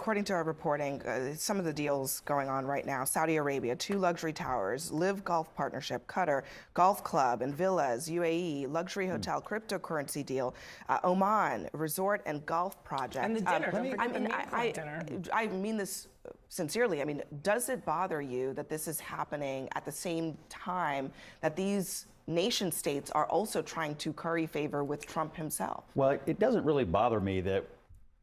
according to our reporting, some of the deals going on right now: Saudi Arabia, 2 luxury towers; Live Golf Partnership; Qatar, golf club and villas; UAE, luxury hotel, cryptocurrency deal; Oman, resort and golf project. And the dinner. I mean this sincerely. I mean, does it bother you that this is happening at the same time that these nation states are also trying to curry favor with Trump himself? Well, it doesn't really bother me that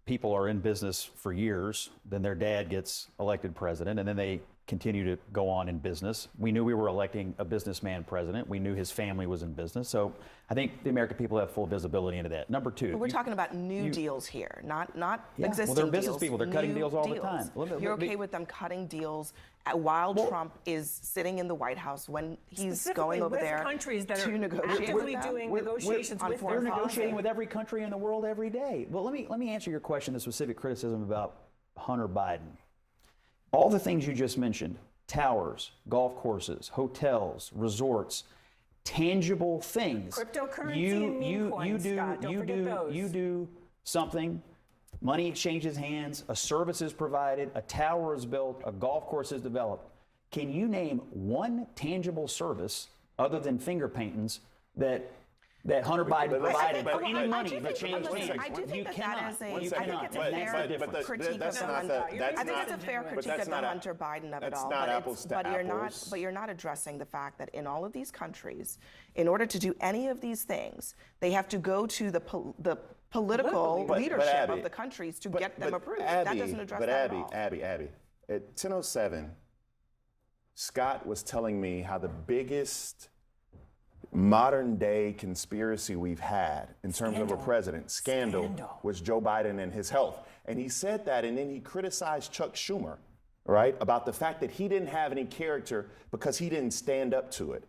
people are in business for years, then their dad gets elected president, and then they continue to go on in business. We knew we were electing a businessman president. We knew his family was in business. So I think the American people have full visibility into that. Number 2. But we're talking about new deals here, not existing well, they're business deals, people. They're cutting deals all the time. You're okay with them cutting deals while Trump is sitting in the White House when he's going over there countries that to are negotiate actively with them? doing negotiations with We're negotiating with every country in the world every day. Well, let me answer your question, the specific criticism about Hunter Biden. All the things you just mentioned, towers, golf courses, hotels, resorts, tangible things. Cryptocurrency and meme coins, Scott, don't forget those. You do something, money exchanges hands, a service is provided, a tower is built, a golf course is developed. Can you name one tangible service other than finger paintings that Hunter Biden provided for any money that changed hands? I do think that is You I think it's a fair critique of the Hunter. I think it's a fair critique of the Hunter Biden of it all. But you're not addressing the fact that in all of these countries, in order to do any of these things, they have to go to the political leadership of the countries to get them approved. That doesn't address that at all. Abby, at 10:07, Scott was telling me how the biggest modern day conspiracy we've had in terms of a president, scandal, was Joe Biden and his health. And he said that, and then he criticized Chuck Schumer, right, about the fact that he didn't have any character because he didn't stand up to it.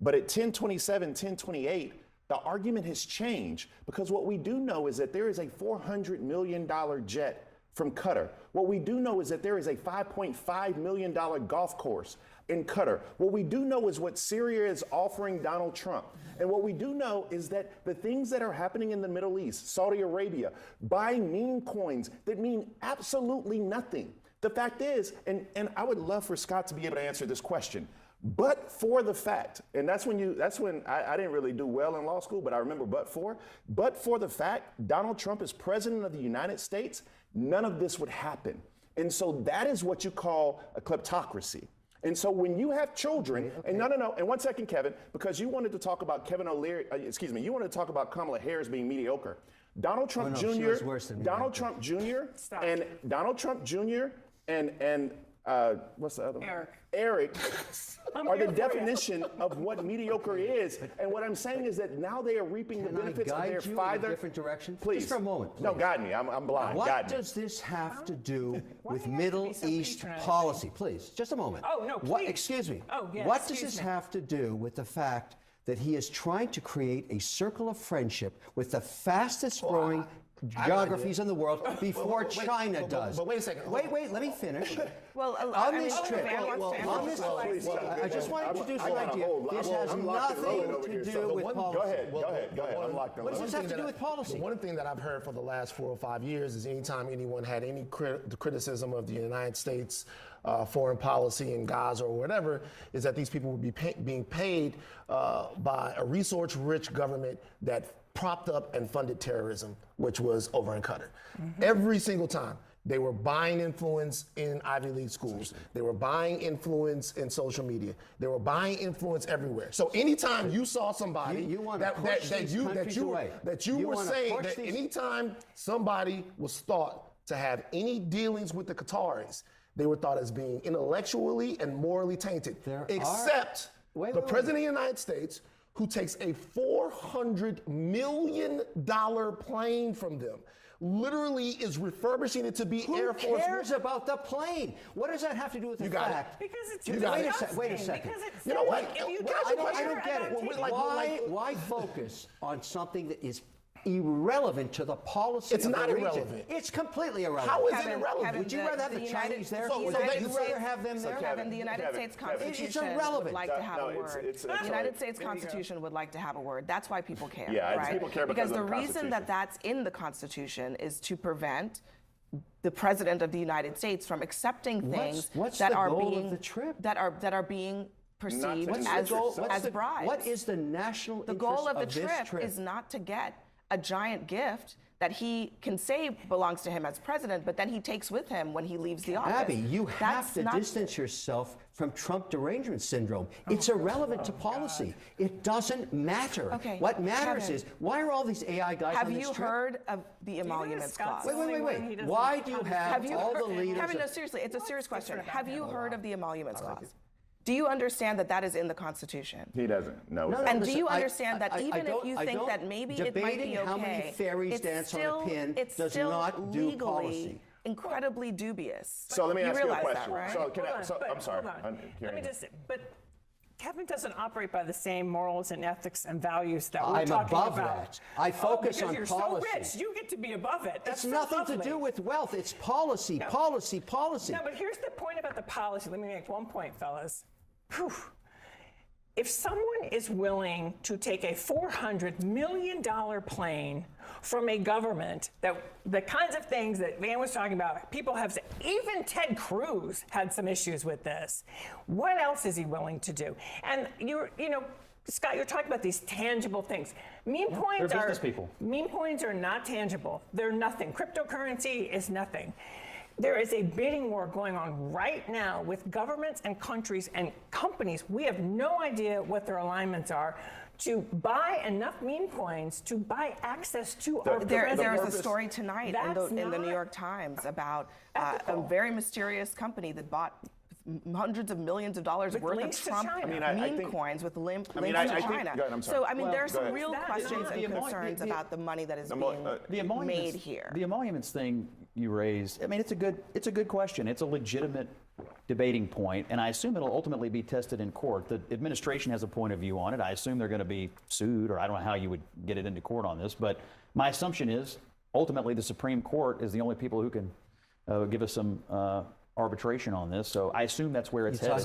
But at 10:27, 10:28, the argument has changed, because what we do know is that there is a $400 million jet from Qatar. What we do know is that there is a $5.5 million golf course in Qatar. What we do know is what Syria is offering Donald Trump. And what we do know is that the things that are happening in the Middle East, Saudi Arabia, buying meme coins that mean absolutely nothing. The fact is, and I would love for Scott to be able to answer this question, but for the fact, and that's when I didn't really do well in law school, but I remember but for the fact Donald Trump is president of the United States, none of this would happen. And so that is what you call a kleptocracy. And so when you have children, and no, and 1 second, Kevin, because you wanted to talk about you wanted to talk about Kamala Harris being mediocre. Donald Trump Jr. and what's the other one? Eric are the definition of what mediocre is. And what I'm saying is that now they are reaping the benefits of their father. In a different direction? Please. Just for a moment. Please. No, guide me. I'm blind. What does this have to do with Middle East policy? Please, just a moment. Oh, no, please. Excuse me. Oh, yes. What does this have to do with the fact that he is trying to create a circle of friendship with the fastest growing geographies in the world before China does? But wait a second. Wait, let me finish. Well, on this trip, I just want to introduce an idea. This has nothing to do with policy. Go ahead. What does this have to do with policy? The one thing that I've heard for the last 4 or 5 years is anytime anyone had any criticism of the United States foreign policy in Gaza or whatever, is that these people would be being paid by a resource-rich government that propped up and funded terrorism, which was over in Qatar. Every single time. They were buying influence in Ivy League schools. They were buying influence in social media. They were buying influence everywhere. So anytime you saw somebody that you were saying that anytime somebody was thought to have any dealings with the Qataris, they were thought as being intellectually and morally tainted. Except the President of the United States, who takes a $400 million plane from them, literally is refurbishing it to be Air Force. Who cares about the plane? What does that have to do with the fact? Because it's Wait a second. You know what? I don't get it. Why focus on something that is irrelevant to the policy? It's not irrelevant. It's completely irrelevant. How is it irrelevant? Would you rather have the Chinese there? Would you rather have them there? Kevin, the United States Constitution would like to have a word. The United States Constitution would like to have a word. That's why people care, right? People care because the reason that that's in the Constitution is to prevent the president of the United States from accepting things what's that the are goal being of the trip? that are being perceived as bribes. What is the national The interest goal of the this trip is not to get a giant gift that he can say belongs to him as president, but then he takes with him when he leaves the office. Abby, you have to distance yourself from Trump derangement syndrome. It's irrelevant to policy. It doesn't matter. Okay, what matters Kevin, is, why are all these AI guys on this trip? Have you heard of the emoluments clause? Wait. Why do you have all the leaders? Kevin, no, seriously, it's a serious question. Have you heard of the emoluments clause? Do you understand that that is in the Constitution? He doesn't. No. And do you understand that even if you think that maybe it might be okay, how many fairies dance on a pin does not do policy. Incredibly dubious. So let me ask you a question. That, right? So I'm sorry. Let me just say, but Kevin doesn't operate by the same morals and ethics and values that we're I'm talking above about. that. I focus on you're policy. So rich, you get to be above it. That's it's nothing to do with wealth. It's policy, policy. No, but here's the point about the policy. Let me make one point, fellas. Whew. If someone is willing to take a $400 million plane from a government, that the kinds of things that Van was talking about, people have said, even Ted Cruz had some issues with this. What else is he willing to do? And Scott, you're talking about these tangible things. Meme coins are not tangible. They're nothing. Cryptocurrency is nothing. There is a bidding war going on right now with governments and countries and companies. We have no idea what their alignments are to buy enough meme coins to buy access to our There's a story tonight in the New York Times about a very mysterious company that bought hundreds of millions of dollars worth of Trump meme coins with links to China. So, there are some real questions and concerns about the money that is being made here. The emoluments thing you raised, it's a good question. It's a legitimate debating point, and I assume it'll ultimately be tested in court. The administration has a point of view on it. I assume they're going to be sued, or I don't know how you would get it into court on this, but my assumption is ultimately the Supreme Court is the only people who can give us some arbitration on this. So I assume that's where it's headed.